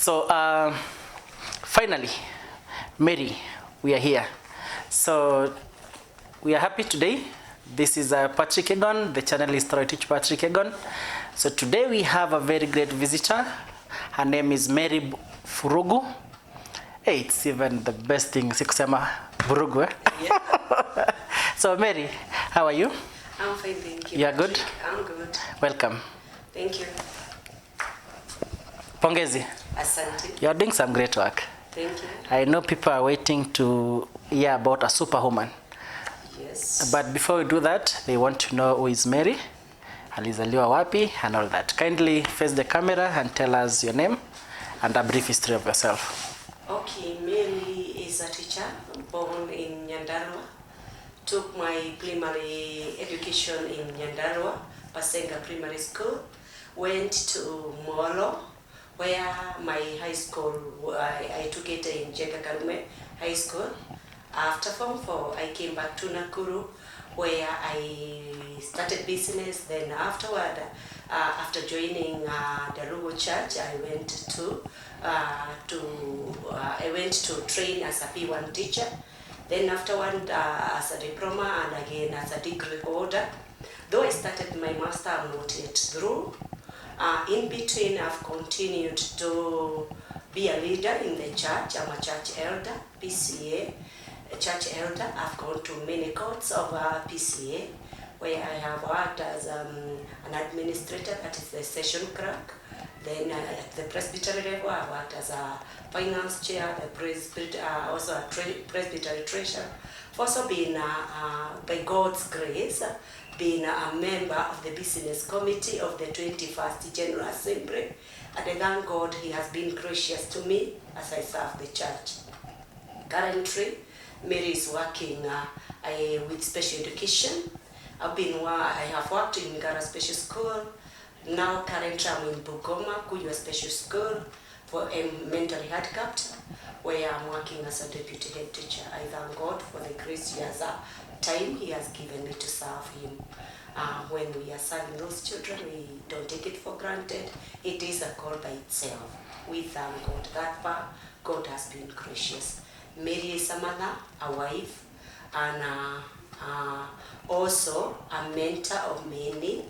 So finally, Mary, we are here. So we are happy today. This is Patrick Egon. The channel is Story Teach Patrick Egon. So today we have a very great visitor. Her name is Mary Burugu. Hey, it's even the best thing sikusema Burugu. Yeah. So Mary, how are you? I'm fine, thank you. You are good? I'm good. Welcome. Thank you. Pongezi. Asante. You are doing some great work. Thank you. I know people are waiting to hear about a superwoman. Yes. But before we do that, they want to know who is Mary, alizaliwa wapi, and all that. Kindly face the camera and tell us your name and a brief history of yourself. Okay, Mary is a teacher born in Nyandarua. Took my primary education in Nyandarua, Pasenga Primary School. Went to Molo, where my high school, I took it in Jenga Karume High School. After Form 4, I came back to Nakuru, where I started business. Then afterward, after joining the Burugu Church, I went to train as a P1 teacher. Then afterward, as a diploma and again as a degree holder. Though I started my master, I'm not yet through. In between, I've continued to be a leader in the church. I'm a church elder, PCA, a church elder. I've gone to many courts of PCA, where I have worked as an administrator, that is the session clerk. Then at the presbytery level, I worked as a finance chair, also a presbytery treasurer. I've also been, by God's grace, being a member of the business committee of the 21st General Assembly. And I thank God He has been gracious to me as I serve the church. Currently, Mary is working with special education. I have worked in Gara Special School. Now currently I'm in Bugoma, Kuywa Special School for a mentally handicapped, where I'm working as a deputy head teacher. I thank God for the grace time He has given me to serve Him. When we are serving those children, we don't take it for granted. It is a call by itself. We thank God. That far, God has been gracious. Mary is a mother, a wife, and also a mentor of many.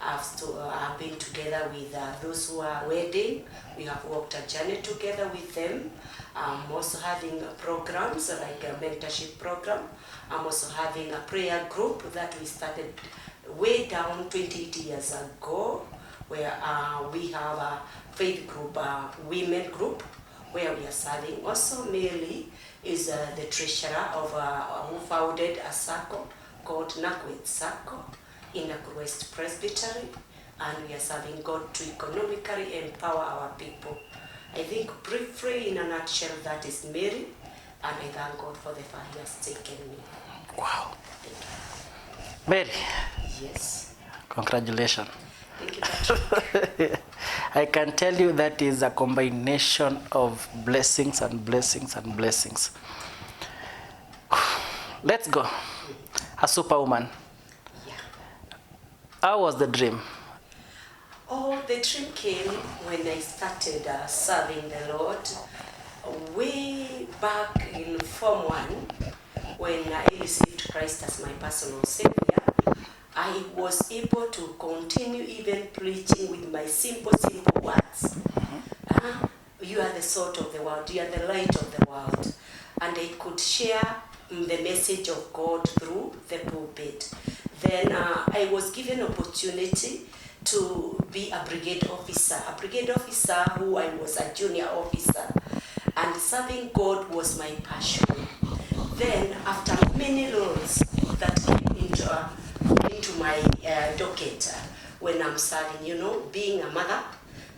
I've been together with those who are wedding. We have walked a journey together with them. I'm also having programs like a mentorship program. I'm also having a prayer group that we started way down 28 years ago, where we have a faith group, women group, where we are serving. Also, Mary is the treasurer of who founded a circle called Nakwet Circle in Nakuru West Presbytery, and we are serving God to economically empower our people. I think briefly, in a nutshell, that is Mary, and I thank God for the far He has taken me. Wow. Mary. Yes. Congratulations. Thank you, Patrick. I can tell you that is a combination of blessings and blessings and blessings. Let's go. A superwoman. Yeah. How was the dream? Oh, the dream came when I started serving the Lord way back in Form 1, when I received Christ as my personal Savior. I was able to continue even preaching with my simple words. You are the salt of the world, you are the light of the world. And I could share the message of God through the pulpit. Then I was given opportunity to be a brigade officer who I was a junior officer. And serving God was my passion. Then after many roles that came into my docket when I'm serving, being a mother,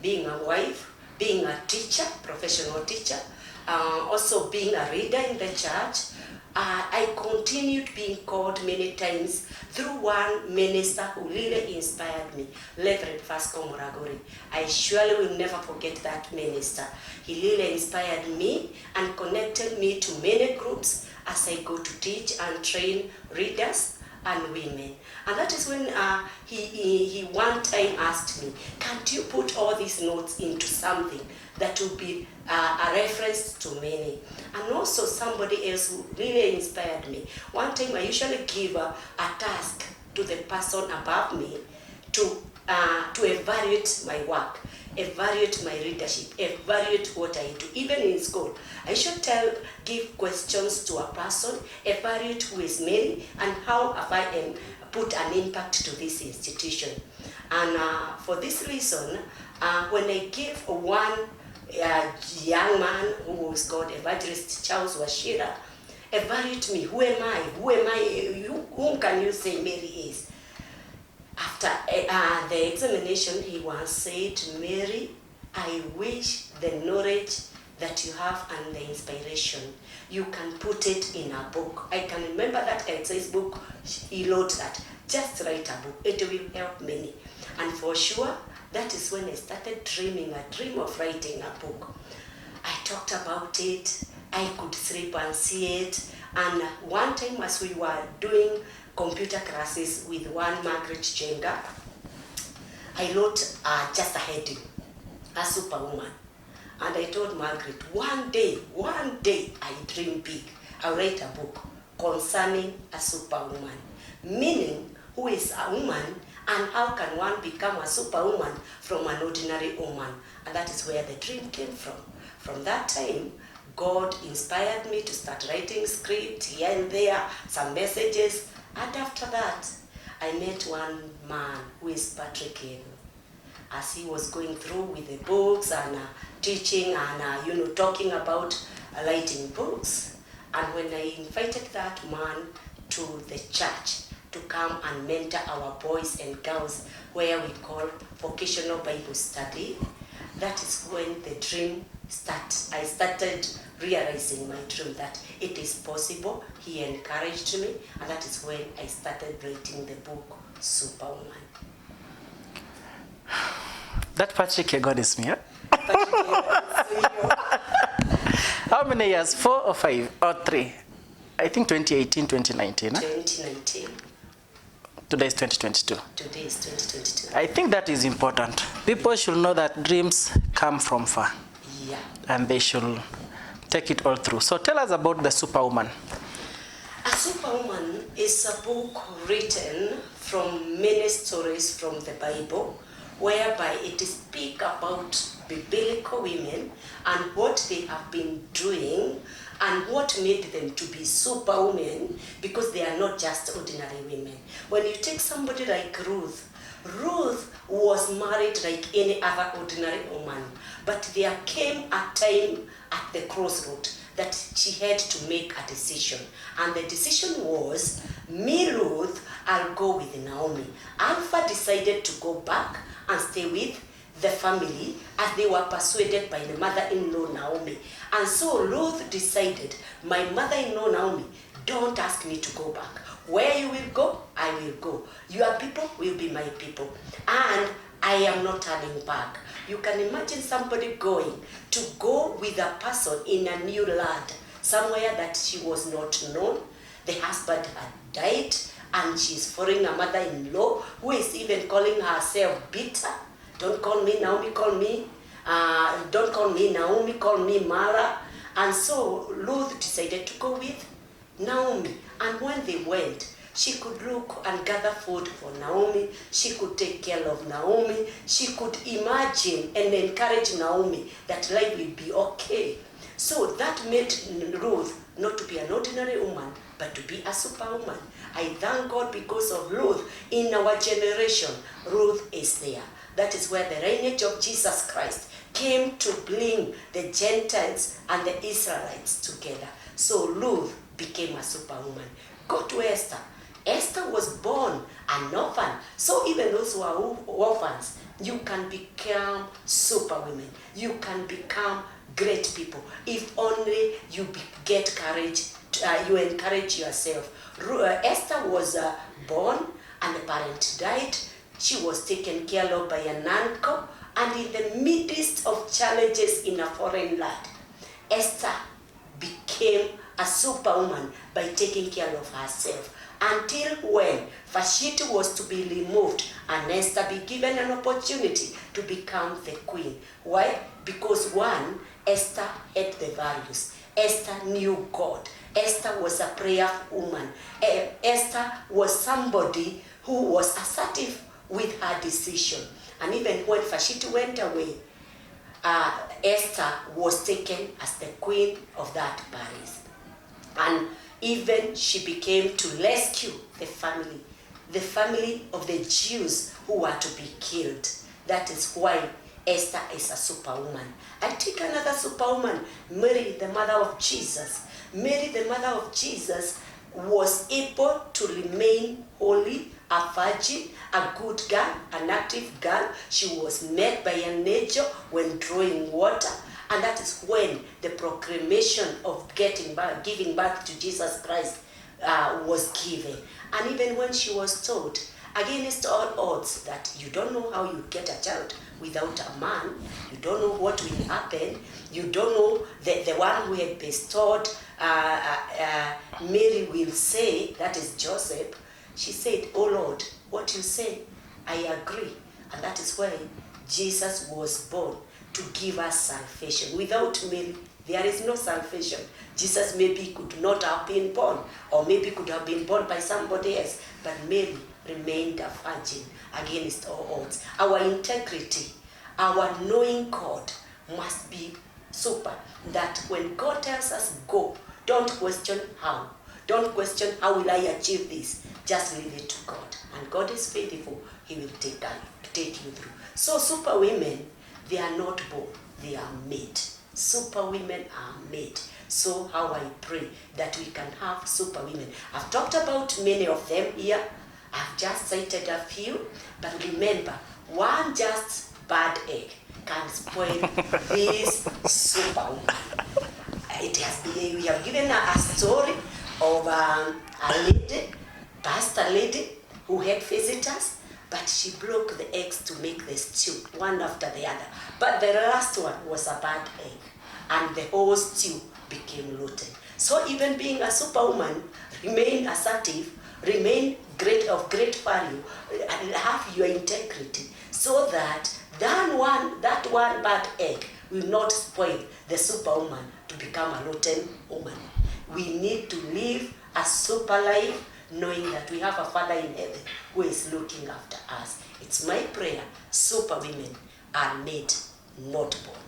being a wife, being a teacher, professional teacher, also being a reader in the church, I continued being called many times through one minister who really inspired me, Reverend Vasco Moragori. I surely will never forget that minister. He really inspired me and connected me to many groups as I go to teach and train readers and women. And that is when he one time asked me, can't you put all these notes into something that will be a reference to many? And also somebody else who really inspired me. One time I usually give a task to the person above me to evaluate my work, evaluate my leadership, evaluate what I do. Even in school, I should give questions to a person, evaluate who is Mary and how have I put an impact to this institution. And for this reason, when I give one young man who was called Evangelist Charles Washira, evaluate me, who am I, whom can you say Mary is? After the examination, he once said, Mary, I wish the knowledge that you have and the inspiration, you can put it in a book. I can remember that guy says book, he wrote that, just write a book, it will help many. And for sure, that is when I started dreaming a dream of writing a book. I talked about it, I could sleep and see it, and one time as we were doing computer classes with one Margaret Jenga, I wrote just a heading, a superwoman. And I told Margaret, one day, I dream big. I'll write a book concerning a superwoman. Meaning, who is a woman and how can one become a superwoman from an ordinary woman? And that is where the dream came from. From that time, God inspired me to start writing script here and there, some messages. And after that, I met one man who is Patrick Hill. As he was going through with the books and teaching and talking about writing books. And when I invited that man to the church to come and mentor our boys and girls, where we call vocational Bible study, that is when the dream started. I started realizing my dream that it is possible. He encouraged me, and that is when I started writing the book Superwoman. That Patrick God is me, huh? How many years? 4 or 5 or 3? I think 2018, 2019. Huh? 2019. Today is 2022. Today is 2022. I think that is important. People should know that dreams come from far. Yeah. And they should take it all through. So tell us about the Superwoman. A Superwoman is a book written from many stories from the Bible, whereby it speaks about biblical women and what they have been doing and what made them to be superwomen, because they are not just ordinary women. When you take somebody like Ruth, Ruth was married like any other ordinary woman, but there came a time at the crossroad that she had to make a decision. And the decision was, me, Ruth, I'll go with Naomi. Alpha decided to go back and stay with the family as they were persuaded by the mother-in-law Naomi. And so Ruth decided, my mother-in-law Naomi, don't ask me to go back. Where you will go, I will go. Your people will be my people. And I am not turning back. You can imagine somebody going to go with a person in a new land, somewhere that she was not known. The husband had died, and she's following a mother-in-law who is even calling herself bitter. Don't call me Naomi, call me. Don't call me Naomi, call me Mara. And so Ruth decided to go with Naomi. And when they went, she could look and gather food for Naomi. She could take care of Naomi. She could imagine and encourage Naomi that life will be okay. So that made Ruth not to be an ordinary woman, but to be a superwoman. I thank God because of Ruth. In our generation, Ruth is there. That is where the lineage of Jesus Christ came to bring the Gentiles and the Israelites together. So Ruth became a superwoman. Go to Esther. Esther was born an orphan. So even those who are orphans, you can become superwomen. You can become great people. If only you get courage, you encourage yourself. Esther was born and the parent died. She was taken care of by an uncle, and in the midst of challenges in a foreign land, Esther became a superwoman by taking care of herself. until when Vashti was to be removed and Esther be given an opportunity to become the queen. Why? Because one, Esther had the values. Esther knew God. Esther was a prayerful woman. Esther was somebody who was assertive with her decision. And even when Vashti went away, Esther was taken as the queen of that palace. And even she became to rescue the family of the Jews who were to be killed. That is why Esther is a superwoman. I take another superwoman, Mary, the mother of Jesus. Mary, the mother of Jesus, was able to remain holy, a virgin, a good girl, an active girl. She was met by an angel when drawing water. And that is when the proclamation of giving birth to Jesus Christ was given. And even when she was told, against all odds, that you don't know how you get a child without a man, you don't know what will happen, you don't know the one who had bestowed Mary will say, that is Joseph. She said, "Oh Lord, what you say, I agree." And that is why Jesus was born, to give us salvation. Without Mary, there is no salvation. Jesus maybe could not have been born, or maybe could have been born by somebody else, but Mary remained a virgin against all odds. Our integrity, our knowing God must be super, that when God tells us go, don't question how. Don't question how will I achieve this. Just leave it to God. And God is faithful. He will take you through. So super women, they are not born, they are made. Super women are made. So how I pray that we can have super women. I've talked about many of them here. I've just cited a few. But remember, one just bad egg can spoil this super woman. We have given a story of a lady, pastor lady, who had visitors, but she broke the eggs to make the stew, one after the other. But the last one was a bad egg, and the whole stew became rotten. So even being a superwoman, remain assertive, remain of great value, and have your integrity, so that that one bad egg will not spoil the superwoman to become a rotten woman. We need to live a super life, knowing that we have a Father in heaven who is looking after us. It's my prayer, super women are made, not born.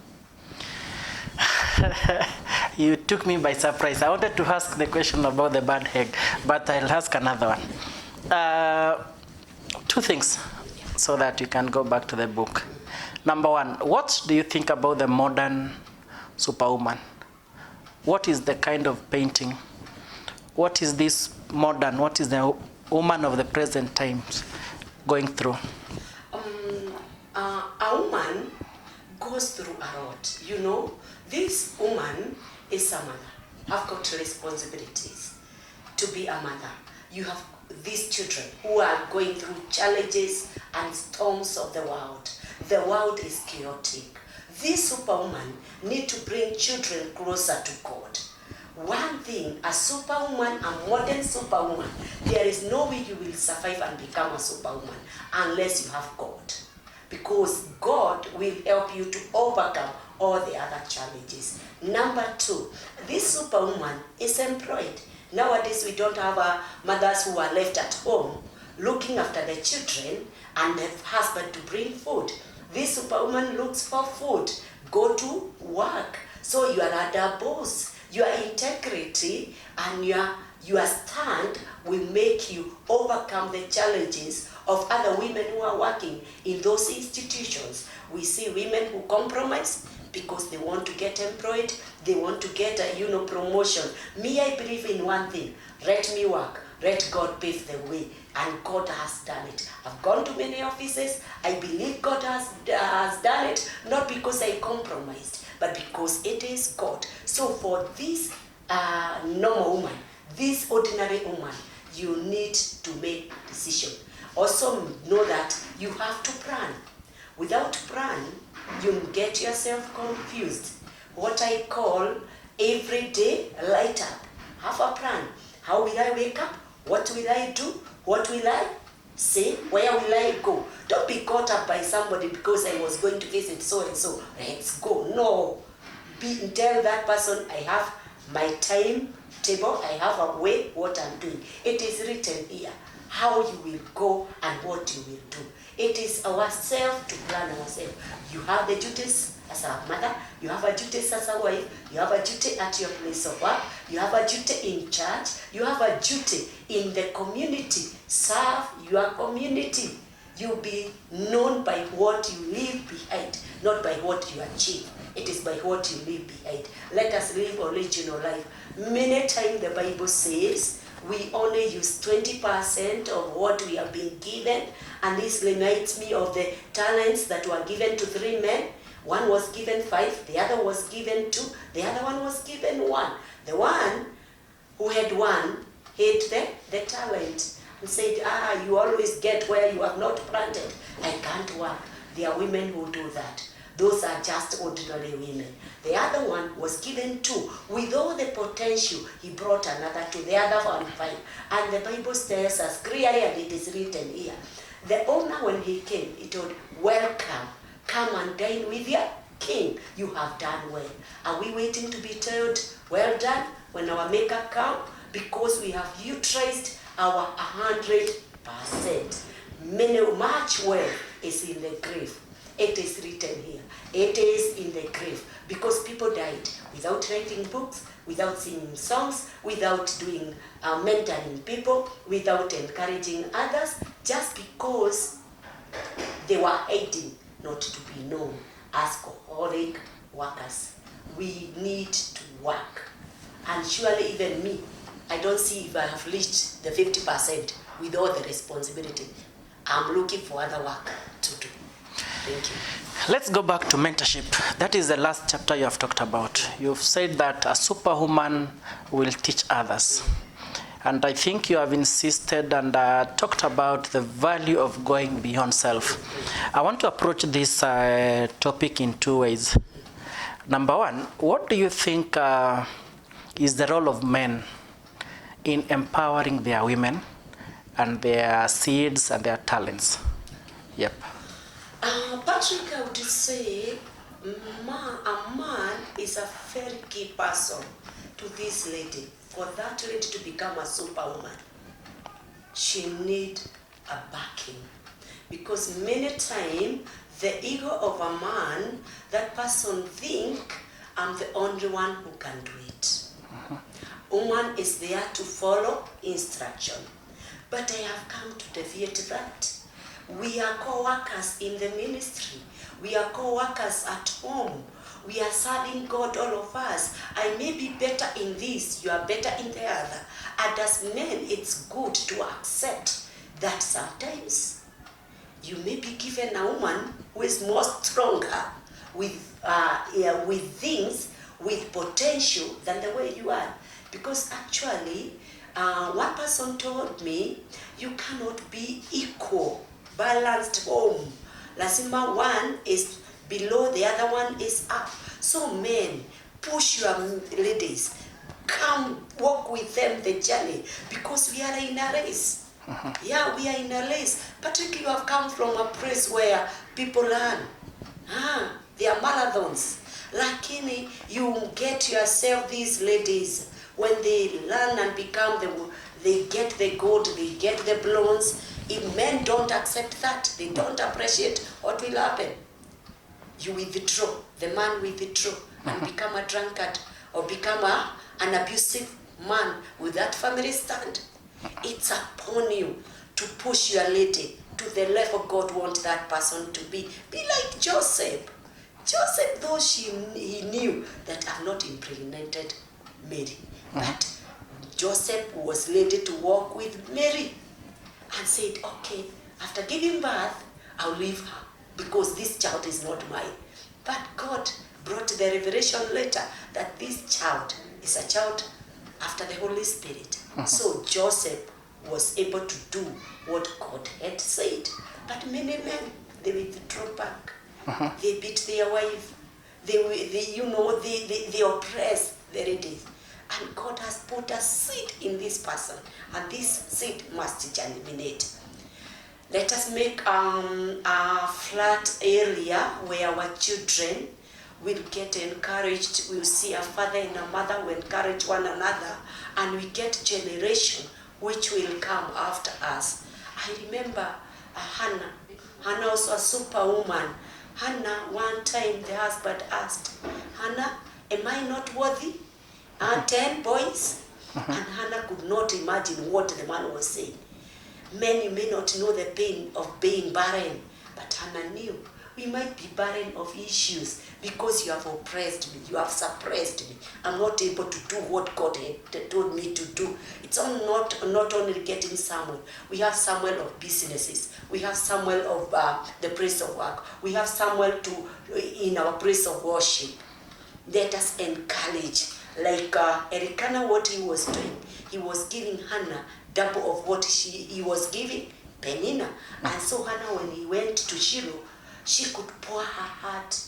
You took me by surprise. I wanted to ask the question about the bad egg, but I'll ask another one. Two things, so that you can go back to the book. Number one, what do you think about the modern superwoman? What is the kind of painting? What is this modern, what is the woman of the present times going through? A woman goes through a lot. You know, this woman is a mother. I've got responsibilities to be a mother. You have these children who are going through challenges and storms of the world. The world is chaotic. This superwoman needs to bring children closer to God. One thing, a superwoman, a modern superwoman, there is no way you will survive and become a superwoman unless you have God. Because God will help you to overcome all the other challenges. Number two, this superwoman is employed. Nowadays, we don't have mothers who are left at home looking after the children and the husband to bring food. This superwoman looks for food, go to work. So you are a boss. Your integrity and your stand will make you overcome the challenges of other women who are working in those institutions. We see women who compromise because they want to get employed, they want to get a promotion. Me, I believe in one thing: let me work, let God pave the way, and God has done it. I've gone to many offices. I believe God has done it, not because I compromised, but because it is God. So for this normal woman, this ordinary woman, you need to make a decision. Also know that you have to plan. Without plan, you get yourself confused. What I call every day light up. Have a plan. How will I wake up? What will I do? What will I say? Where will I go? Don't be caught up by somebody because I was going to visit so and so. Let's go. No. Tell that person, I have my timetable, I have a way what I'm doing. It is written here how you will go and what you will do. It is ourselves to plan ourselves. You have the duties as a mother, you have a duty as a wife, you have a duty at your place of work, you have a duty in church, you have a duty in the community. Serve your community. You'll be known by what you leave behind, not by what you achieve. It is by what you leave behind. Let us live original life. Many times the Bible says we only use 20% of what we have been given, and this reminds me of the talents that were given to 3 men. One was given 5, the other was given 2, the other one was given 1. The one who had 1 hid the talent and said, you always get where you have not planted. I can't work. There are women who do that. Those are just ordinary women. The other one was given 2. With all the potential, he brought another 2. The other one 5. And the Bible tells us clearly, and it is written here, the owner, when he came, he told, welcome, come and dine with your king. You have done well. Are we waiting to be told, well done, when our maker comes? Because we have utilized our 100%. Much wealth is in the grave. It is written here. It is in the grave. Because people died without writing books, without singing songs, without doing mentoring people, without encouraging others, just because they were hiding not to be known as alcoholic workers. We need to work. And surely even me, I don't see if I have reached the 50% with all the responsibility. I'm looking for other work to do. Thank you. Let's go back to mentorship. That is the last chapter you have talked about. You've said that a superwoman will teach others. And I think you have insisted and talked about the value of going beyond self. I want to approach this topic in 2 ways. Number 1, what do you think is the role of men in empowering their women and their seeds and their talents? Yep. Patrick, I would say a man is a very key person to this lady. For that lady to become a superwoman, she needs a backing. Because many times, the ego of a man, that person think, I'm the only one who can do it. Woman is there to follow instruction. But I have come to deviate that. We are co-workers in the ministry. We are co-workers at home. We are serving God, all of us. I may be better in this, you are better in the other. And as men, it's good to accept that sometimes you may be given a woman who is more stronger with things, with potential than the way you are. Because actually, one person told me, you cannot be equal, balanced home. Lazima one is below, the other one is up. So men, push your ladies. Come walk with them the journey, because we are in a race. Yeah, we are in a race. Patrick, you have come from a place where people learn. They are marathons. Lakini, you get yourself these ladies, when they learn and become they get the gold, they get the bronze. If men don't accept that, they don't appreciate, what will happen? You withdraw, the man will withdraw and become a drunkard or become an abusive man with that family stand. It's upon you to push your lady to the level God wants that person to be. Be like Joseph. Joseph, though he knew that I've not impregnated Mary, but Joseph was ready to walk with Mary and said, okay, after giving birth, I'll leave her because this child is not mine. But God brought the revelation later that this child is a child after the Holy Spirit. So Joseph was able to do what God had said. But many men, they withdraw back. They beat their wife. They oppress the ladies. And God has put a seed in this person, and this seed must germinate. Let us make a flat area where our children will get encouraged. We'll see a father and a mother who encourage one another, and we get generation which will come after us. I remember Hannah. Hannah was a superwoman. Hannah, one time the husband asked, Hannah, am I not worthy? 10 boys? And Hannah could not imagine what the man was saying. Many may not know the pain of being barren, but Hannah knew. We might be barren of issues because you have oppressed me, you have suppressed me. I'm not able to do what God had told me to do. It's not only getting Samuel. We have Samuel of businesses. We have Samuel of the place of work. We have Samuel in our place of worship. Let us encourage. Like Erikana, what he was doing, he was giving Hannah double of what he was giving Penina. And so Hannah, when he went to Shiloh, she could pour her heart.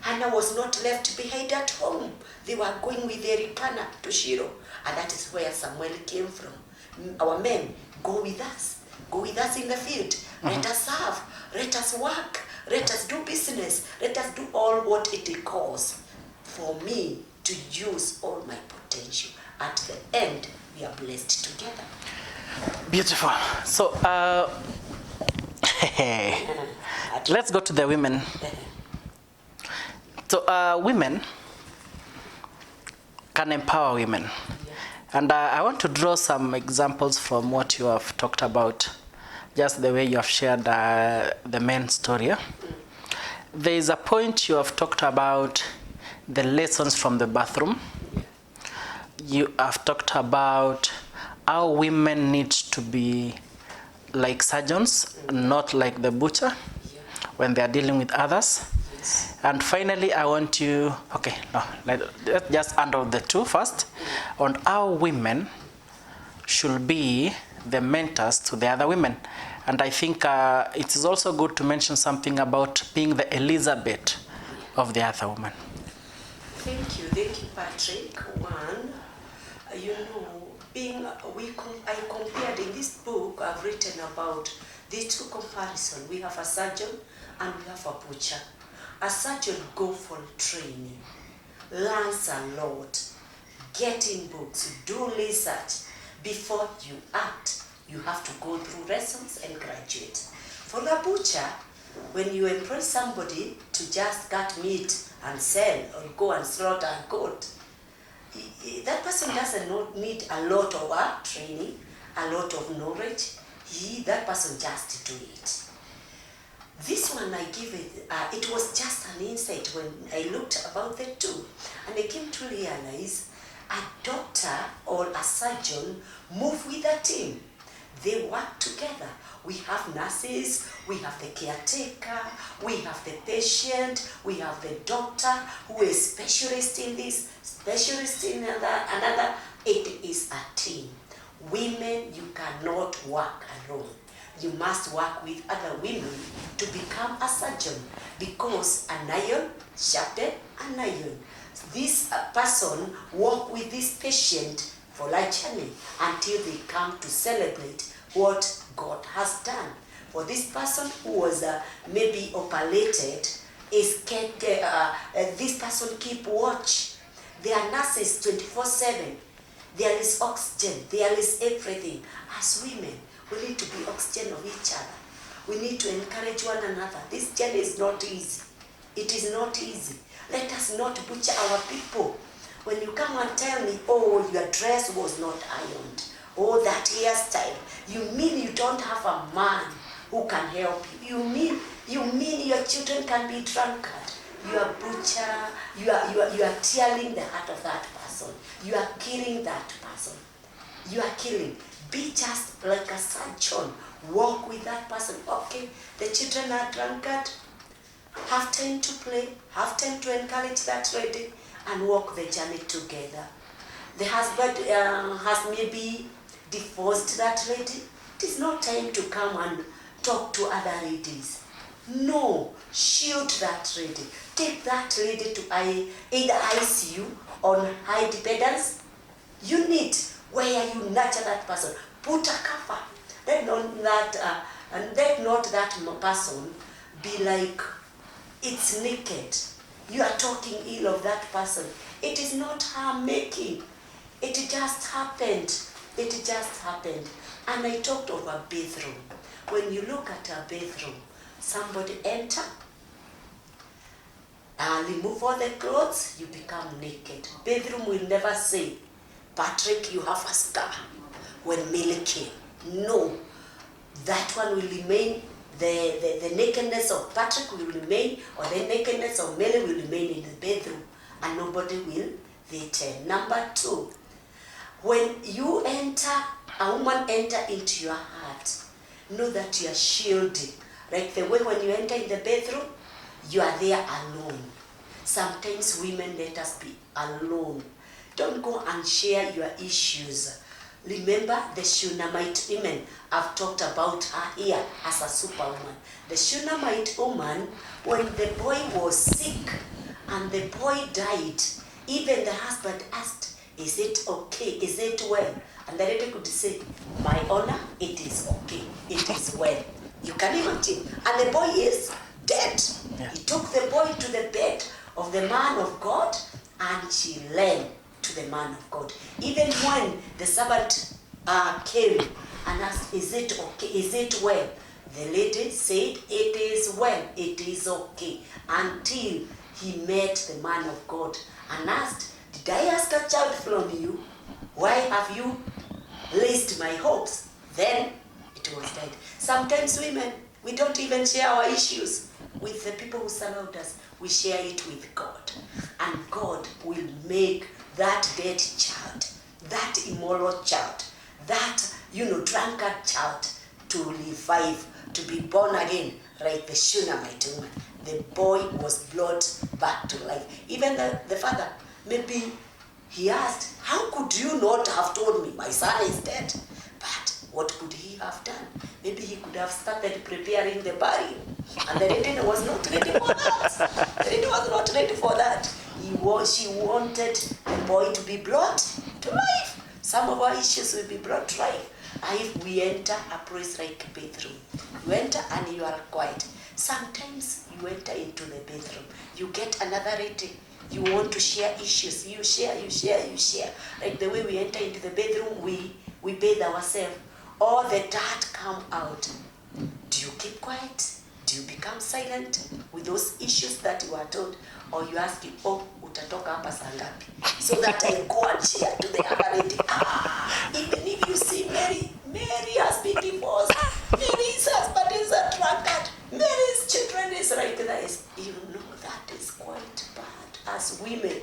Hannah was not left behind at home. They were going with Erikana to Shiloh. And that is where Samuel came from. Our men, go with us. Go with us in the field. Let us serve. Let us work. Let us do business. Let us do all what it calls for me to use all my potential. At the end, we are blessed together. Beautiful. So, let's go to the women. So, women can empower women. And I want to draw some examples from what you have talked about, just the way you have shared the men's story. There is a point you have talked about the lessons from the bathroom. You have talked about how women need to be like surgeons, not like the butcher when they are dealing with others. And finally, I want you, let's just handle the two first, on how women should be the mentors to the other women. And I think it is also good to mention something about being the Elizabeth of the other woman. Thank you, Patrick. One, I compared in this book, I've written about these two comparisons. We have a surgeon and we have a butcher. A surgeon go for training, learns a lot, get in books, do research. Before you act, you have to go through lessons and graduate. For the butcher, when you employ somebody to just cut meat and sell or go and slaughter a goat, that person doesn't need a lot of training, a lot of knowledge. That person just do it. This one I give it was just an insight when I looked about the two. And I came to realize a doctor or a surgeon move with a team. They work together. We have nurses, we have the caretaker, we have the patient, we have the doctor who is specialist in this, specialist in another. It is a team. Women, you cannot work alone. You must work with other women to become a surgeon, because an iron sharpened an iron. This person walk with this patient for a journey until they come to celebrate what God has done. For this person who was maybe operated, this person keep watch. There are nurses 24/7. There is oxygen. There is everything. As women, we need to be oxygen of each other. We need to encourage one another. This journey is not easy. It is not easy. Let us not butcher our people. When you come and tell me, oh, your dress was not ironed, oh, that hairstyle, you mean you don't have a man who can help you. You mean your children can be drunkard. You are butcher, you are tearing the heart of that person. You are killing that person. You are killing. Be just like a surgeon. Walk with that person. Okay, the children are drunkard. Have time to play. Have time to encourage that lady and walk the journey together. The husband has maybe divorced that lady. It is not time to come and talk to other ladies. No, shield that lady. Take that lady to either ICU on high dependence unit where you nurture that person. Put a cover. Let not that and let not that person be like it's naked. You are talking ill of that person. It is not her making. It just happened. It just happened. And I talked of a bathroom. When you look at a bathroom, somebody enter, remove all the clothes, you become naked. Bathroom will never say, Patrick, you have a scar when Millie came. No. That one will remain, the nakedness of Patrick will remain, or the nakedness of Millie will remain in the bedroom, and nobody will return. Number 2, when you enter, a woman enter into your heart, know that you are shielding. Like the way when you enter in the bedroom, you are there alone. Sometimes women let us be alone. Don't go and share your issues. Remember the Shunammite women. I've talked about her here as a superwoman. The Shunammite woman, when the boy was sick and the boy died, even the husband asked, is it okay? Is it well? And the lady could say, my honor, it is okay. It is well. You can imagine. And the boy is dead. Yeah. He took the boy to the bed of the man of God, and she led to the man of God. Even when the servant came and asked, is it okay? Is it well? The lady said, it is well. It is okay. Until he met the man of God and asked, did I ask a child from you? Why have you raised my hopes? Then it was died. Sometimes women, we don't even share our issues with the people who surround us. We share it with God. And God will make that dead child, that immoral child, that, drunkard child to revive, to be born again, like the Shunammite woman. The boy was brought back to life. Even the father, maybe he asked, how could you not have told me my son is dead? But what could he have done? Maybe he could have started preparing the burial. And the lady was not ready for that. The lady was not ready for that. She wanted the boy to be brought to life. Some of our issues will be brought to life. And if we enter a place like a bathroom, you enter and you are quiet. Sometimes you enter into the bathroom, you get another lady, you want to share issues, you share. Like the way we enter into the bedroom, we bathe ourselves. All the dirt come out. Do you keep quiet? Do you become silent with those issues that you are told? Or you ask him, utatoka hapa saa ngapi? So that I go and share to the other lady. Even if you see Mary has been divorced. Mary's husband is a drunkard. Mary's children is like this. You know that is quite bad. As women,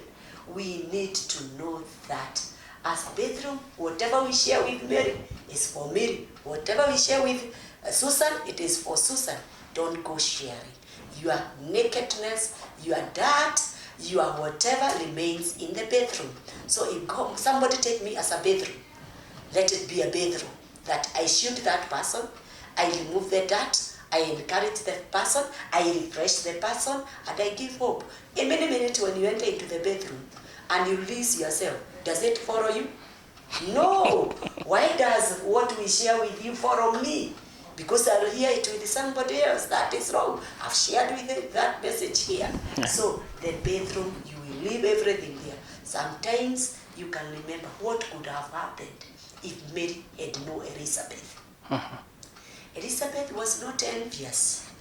we need to know that. As bedroom, whatever we share with Mary is for Mary. Whatever we share with Susan, it is for Susan. Don't go sharing. Your nakedness, your dirt, your whatever remains in the bedroom. So if somebody take me as a bedroom, let it be a bedroom that I shoot that person, I remove the dirt, I encourage the person, I refresh the person, and I give hope. In many minutes when you enter into the bedroom and you release yourself, does it follow you? No. Why does what we share with you follow me? Because I'll hear it with somebody else. That is wrong. I've shared with it that message here. So the bedroom, you will leave everything there. Sometimes you can remember what could have happened if Mary had no Elizabeth. Elizabeth was not envious.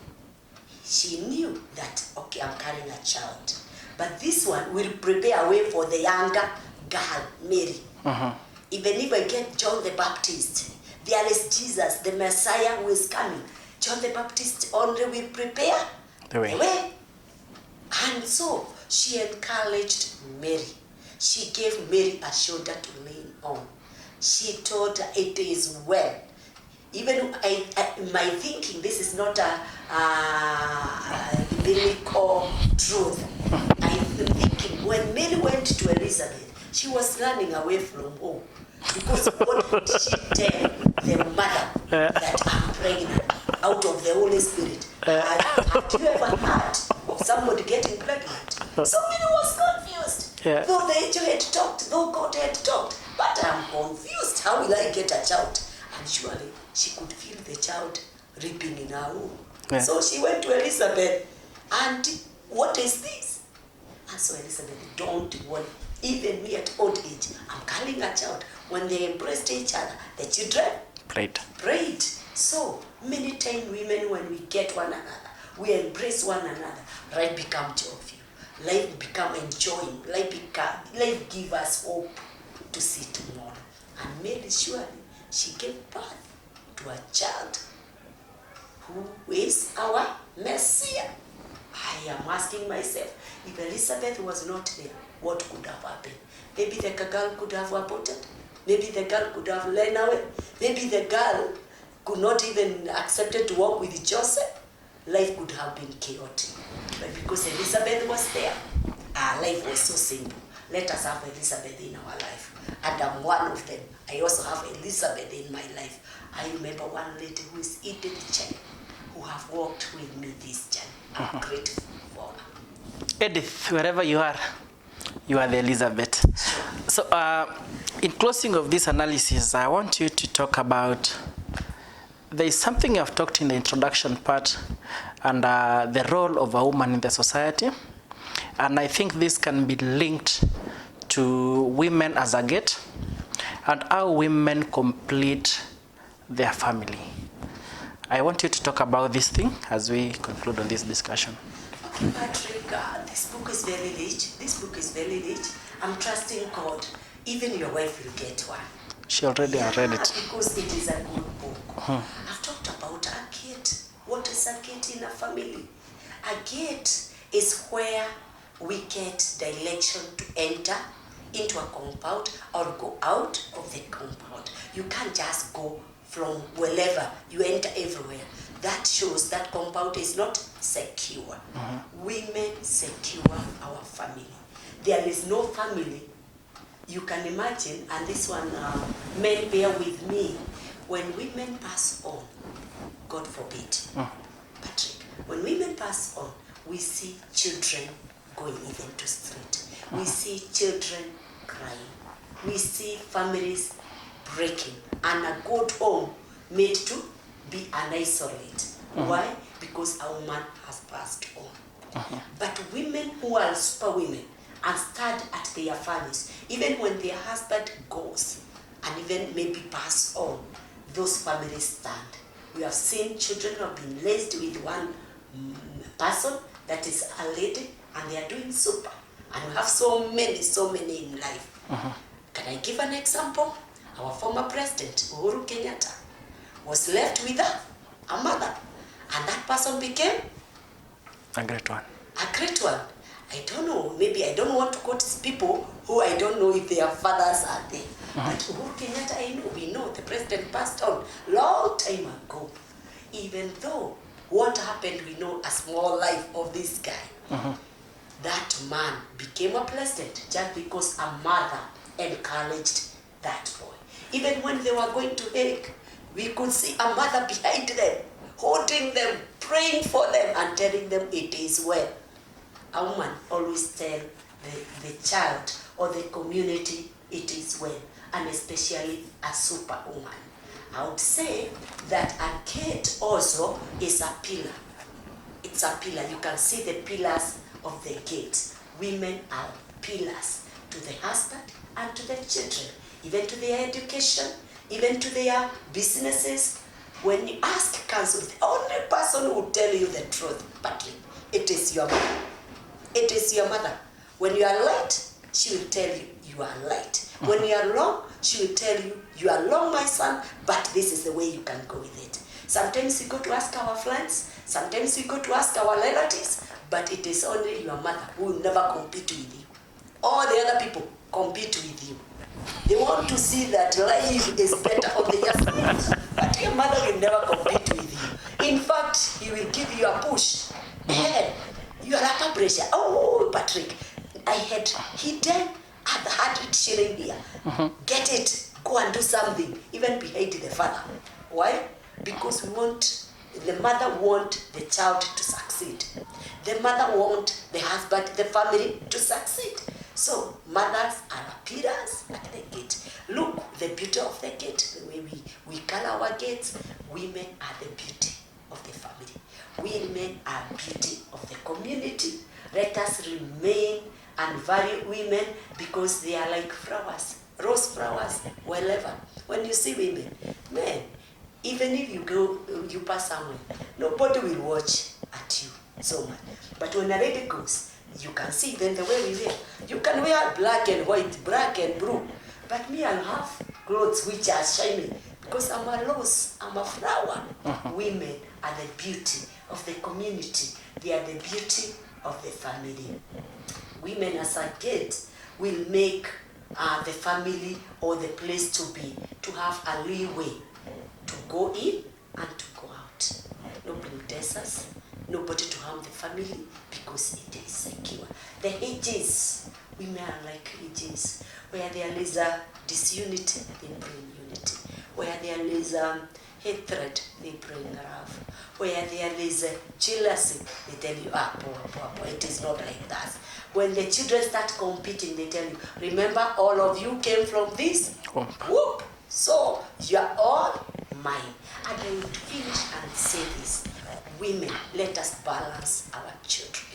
She knew that, okay, I'm carrying a child. But this one will prepare a way for the younger girl, Mary. Even if I get John the Baptist, there is Jesus, the Messiah who is coming. John the Baptist only will prepare the way. And so she encouraged Mary. She gave Mary a shoulder to lean on. She told her it is well. Even my thinking, this is not a biblical truth. I'm thinking when Mary went to Elizabeth, she was running away from home. Because what did she tell the mother that I'm pregnant out of the Holy Spirit? Have you ever heard of somebody getting pregnant? So Mary was confused. Yeah. Though the angel had talked, though God had talked, but I'm confused. How will I get a child? And surely she could feel the child reaping in her womb. Yeah. So she went to Elizabeth, and what is this? And so Elizabeth, don't worry. Even me at old age, I'm carrying a child. When they embraced each other, the children prayed. So many times women, when we get one another, we embrace one another, life become joyful. Life become enjoying. Life give us hope to see tomorrow. And Mary, surely, she gave birth to a child who is our Messiah. I am asking myself, if Elizabeth was not there, what could have happened? Maybe the girl could have aborted. Maybe the girl could have run away. Maybe the girl could not even accepted to walk with Joseph. Life could have been chaotic. But because Elizabeth was there, our life was so simple. Let us have Elizabeth in our life. And I'm one of them. I also have Elizabeth in my life. I remember one lady who is Edith Chen, who have walked with me this journey. I'm grateful for her. Edith, wherever you are the Elizabeth. So in closing of this analysis, I want you to talk about, there is something I've talked in the introduction part, and the role of a woman in the society. And I think this can be linked to women as a gate, and how women complete their family. I want you to talk about this thing as we conclude on this discussion. Okay, Patrick, this book is very rich. This book is very rich. I'm trusting God. Even your wife will get one. She already read it. Because it is a good book. I've talked about a gate. What is a gate in a family? A gate is where we get direction to enter into a compound or go out of the compound. You can't just go from wherever, you enter everywhere. That shows that compound is not secure. Women secure our family. There is no family. You can imagine, and this one, men bear with me, when women pass on, God forbid, Patrick, when women pass on, we see children going even to street. We see children crying. We see families breaking, and a good home made to be an isolate. Why? Because a woman has passed on. But women who are super women and stand at their families, even when their husband goes and even maybe pass on, those families stand. We have seen children who have been raised with one person that is a lady, and they are doing super. And we have so many in life. Can I give an example? Our former president, Uhuru Kenyatta, was left with a mother, and that person became a great one. A great one. I don't know, maybe I don't want to quote people who I don't know if their fathers are there. But Uhuru Kenyatta, I know, we know the president passed on long time ago. Even though what happened, we know a small life of this guy. That man became a president just because a mother encouraged that boy. Even when they were going to Hague, we could see a mother behind them, holding them, praying for them, and telling them it is well. A woman always tell the child or the community it is well, and especially a superwoman. I would say that a gate also is a pillar. It's a pillar. You can see the pillars of the gate. Women are pillars to the husband and to the children, even to their education, even to their businesses. When you ask counsel, the only person who will tell you the truth, Patrick, it is your mother. It is your mother. When you are right, she will tell you you are right. When you are wrong, she will tell you you are wrong, my son, but this is the way you can go with it. Sometimes we go to ask our friends, sometimes we go to ask our relatives, but it is only your mother who will never compete with you. All the other people compete with you. They want to see that life is better on their side, but your mother will never compete with you. In fact, he will give you a push. Hey, you are under pressure. Oh, Patrick, I had hidden 100 shilling here. Get it. Go and do something, even behind the father. Why? Because the mother want the child to succeed. The mother want the husband, the family to succeed. So mothers are appearance at the gate. Look, the beauty of the gate, the way we color our gates. Women are the beauty of the family. Women are beauty of the community. Let us remain and value women because they are like flowers, rose flowers, wherever. When you see women, men, even if you pass somewhere, nobody will watch at you so much. But when a lady goes, you can see then the way we wear. You can wear black and white, black and blue. But me, I have clothes which are shiny because I'm a rose, I'm a flower. Women are the beauty of the community. They are the beauty of the family. Women as a gate will make the family or the place to be, to have a leeway to go in and to go out. No protesters, nobody to harm the family because it is secure. The hedges, women are like hedges. Where there is a disunity, they bring unity. Where there is hatred, they bring love. Where there is jealousy, they tell you, poor, it is not like that. When the children start competing, they tell you, remember all of you came from this? Whoop! So, you are all mine. And I would finish and say this. Women, let us balance our children.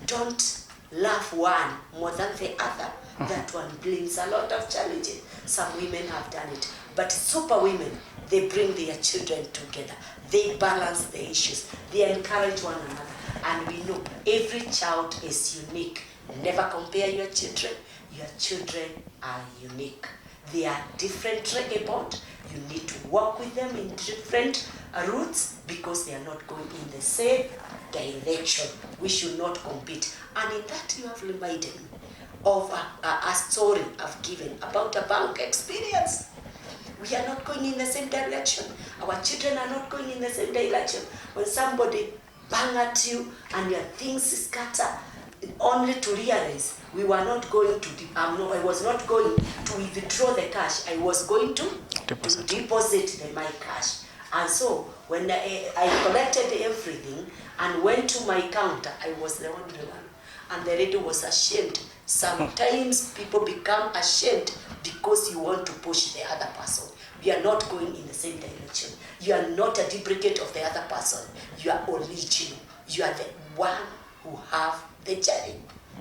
Don't love one more than the other. That one brings a lot of challenges. Some women have done it. But super women, they bring their children together. They balance the issues. They encourage one another. And we know every child is unique. Never compare your children. Your children are unique. They are differently born. You need to work with them in different routes because they are not going in the same direction. We should not compete. And in that you have reminded me of a story I've given about a bank experience. We are not going in the same direction. Our children are not going in the same direction. When somebody bang at you and your things scatter, only to realize we were not going to, I was not going to withdraw the cash. I was going to deposit my cash. And so when I collected everything and went to my counter, I was the only one. And the lady was ashamed. Sometimes people become ashamed because you want to push the other person. You are not going in the same direction. You are not a duplicate of the other person. You are original. You are the one who have the journey.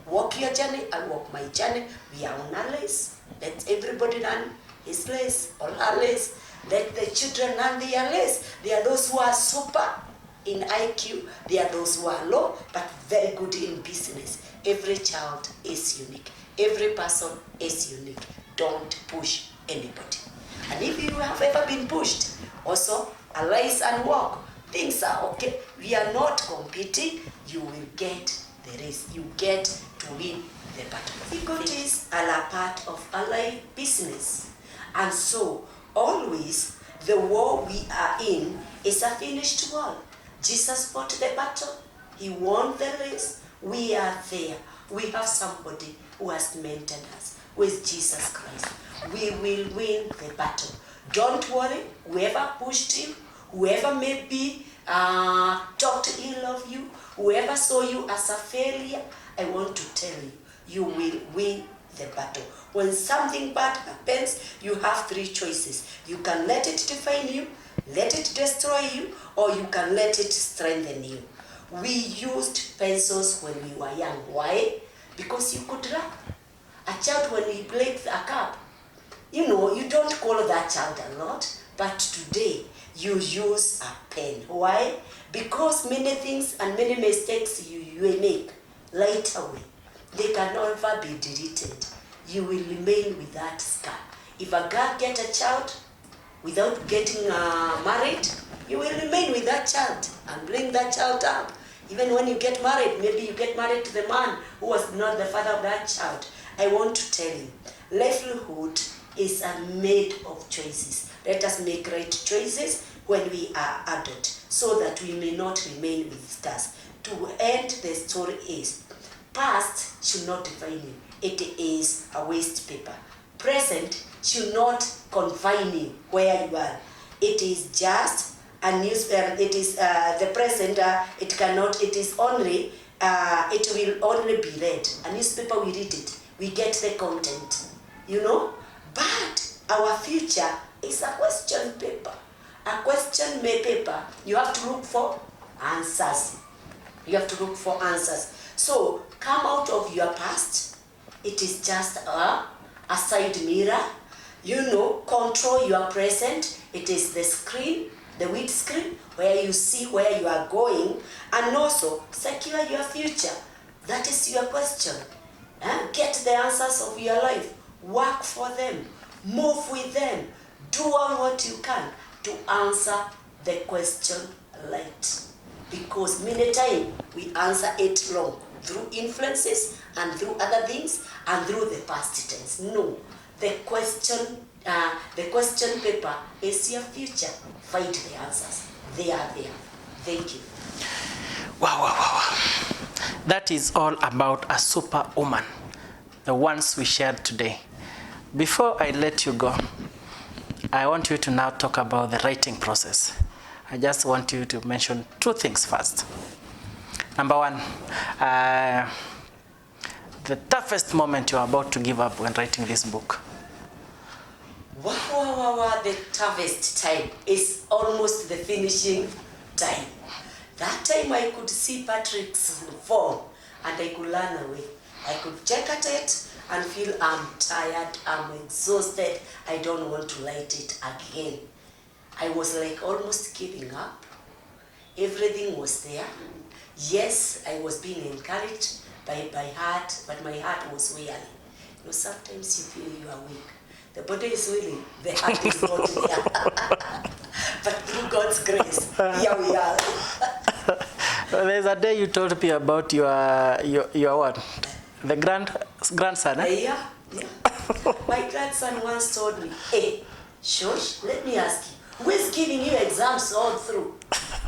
Walk your journey, I walk my journey. We are on a race. Let everybody run his race or her race. Let the children run their race. They are those who are super in IQ. They are those who are low, but very good in business. Every child is unique. Every person is unique. Don't push anybody. And if you have ever been pushed, also arise and walk. Things are okay. We are not competing. You will get the race. You get to win the battle. Difficulties are a part of our business. And so, always, the war we are in is a finished war. Jesus fought the battle. He won the race. We are there. We have somebody who has maintained us with Jesus Christ. We will win the battle. Don't worry, whoever pushed you, whoever maybe talked ill of you, whoever saw you as a failure, I want to tell you, you will win the battle. When something bad happens, you have three choices. You can let it define you, let it destroy you, or you can let it strengthen you. We used pencils when we were young. Why? Because you could rap. A child, when he breaks a cup, you know, you don't call that child a lot, but today you use a pen. Why? Because many things and many mistakes you make right away, they can never be deleted. You will remain with that scar. If a girl gets a child without getting married, you will remain with that child and bring that child up. Even when you get married, maybe you get married to the man who was not the father of that child. I want to tell you, livelihood is made of choices. Let us make right choices when we are adult, so that we may not remain with scars. To end the story is, past should not define you. It is a waste paper. Present should not confine you where you are. It is just a news. It is the present. It cannot. It is only it will only be read. A newspaper, we read it, we get the content, you know. But our future is a question paper. A question paper, you have to look for answers. You have to look for answers. So come out of your past. It is just a side mirror. You know, control your present. It is the screen, the windscreen, where you see where you are going, and also secure your future. That is your question. Get the answers of your life. Work for them. Move with them. Do all what you can to answer the question right. Because many times we answer it wrong through influences and through other things and through the past tense. No, the question paper is your future. Find the answers. They are there. Thank you. Wow. That is all about a superwoman, the ones we shared today. Before I let you go, I want you to now talk about the writing process. I just want you to mention two things first. Number one, the toughest moment you're about to give up when writing this book. Wow, the toughest time is almost the finishing time. That time I could see Patrick's form and I could learn away. I could check at it and feel I'm tired, I'm exhausted, I don't want to write it again. I was like almost giving up. Everything was there. Yes, I was being encouraged by my heart, but my heart was weary. You know, sometimes you feel you are weak. The body is willing, the heart is not there. But through God's grace, here we are. There's a day you told me about your what? The grandson, eh? Yeah. My grandson once told me, hey, Shosh, let me ask you, who is giving you exams all through?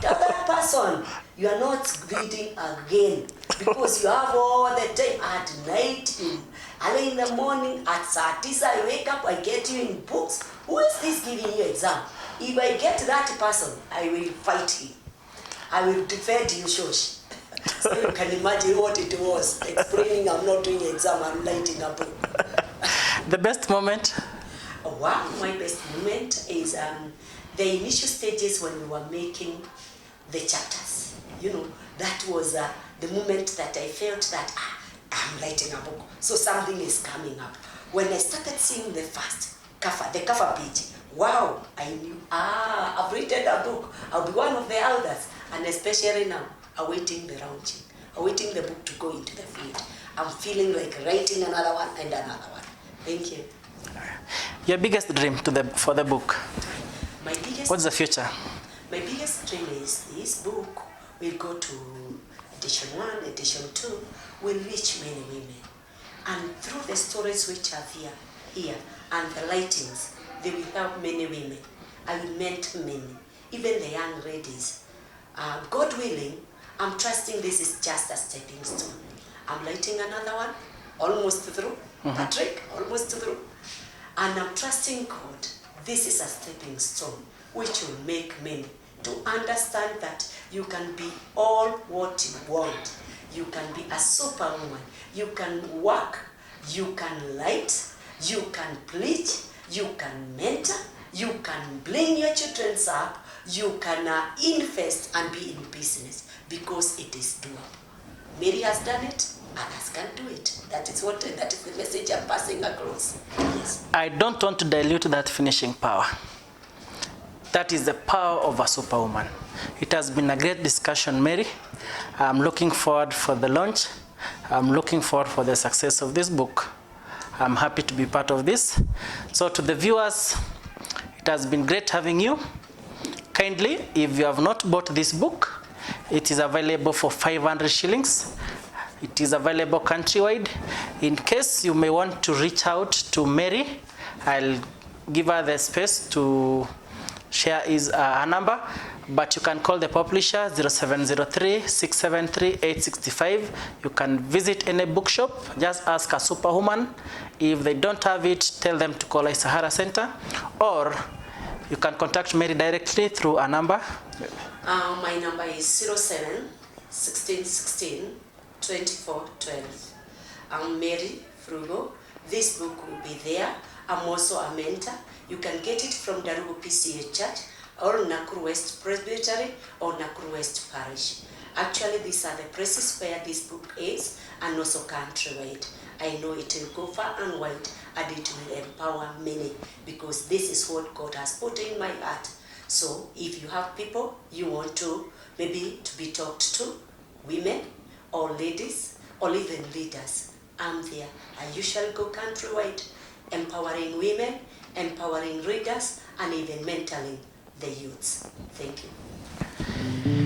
The other person, you are not reading again because you have all the time at night, early in the morning, at Saturday, I wake up, I get you in books. Who is this giving you exam? If I get that person, I will fight him. I will defend you, Shosh. So you can imagine what it was, explaining I'm not doing exam, I'm writing a book. The best moment? Wow, my best moment is the initial stages when we were making the chapters. You know, that was the moment that I felt that I'm writing a book, so something is coming up. When I started seeing the first cover, the cover page, wow, I knew, I've written a book. I'll be one of the elders, and especially now, awaiting the launching, awaiting the book to go into the field. I'm feeling like writing another one and another one. Thank you. Your biggest dream for the book? What's the future? My biggest dream is this book will go to edition 1, edition 2, will reach many women. And through the stories which are here and the writings, they will help many women. I will mentor many, even the young ladies. God willing, I'm trusting this is just a stepping stone. I'm writing another one, almost through. Patrick, almost through. And I'm trusting God, this is a stepping stone which will make many to understand that you can be all what you want. You can be a superwoman. You can work. You can write. You can preach. You can mentor. You can bring your children up. You can invest and be in business because it is doable. Mary has done it. Others can do it. That is the message I'm passing across. Yes. I don't want to dilute that finishing power. That is the power of a superwoman. It has been a great discussion, Mary. I'm looking forward for the launch. I'm looking forward for the success of this book. I'm happy to be part of this. So to the viewers, it has been great having you. Kindly, if you have not bought this book, it is available for 500 shillings. It is available countrywide. In case you may want to reach out to Mary, I'll give her the space to share her number, but you can call the publisher 0703-673-865. You can visit any bookshop, just ask a superwoman. If they don't have it, tell them to call Sahara Center, or you can contact Mary directly through a number. My number is 07 16 16 2412. I'm Mary Burugu. This book will be there. I'm also a mentor. You can get it from Burugu PCA Church or Nakuru West Presbytery or Nakuru West Parish. Actually, these are the places where this book is, and also countrywide. I know it will go far and wide, and it will empower many, because this is what God has put in my heart. So if you have people you want to maybe to be talked to, women or ladies or even leaders, I'm there. I usually go countrywide, empowering women, empowering readers, and even mentoring the youths. Thank you.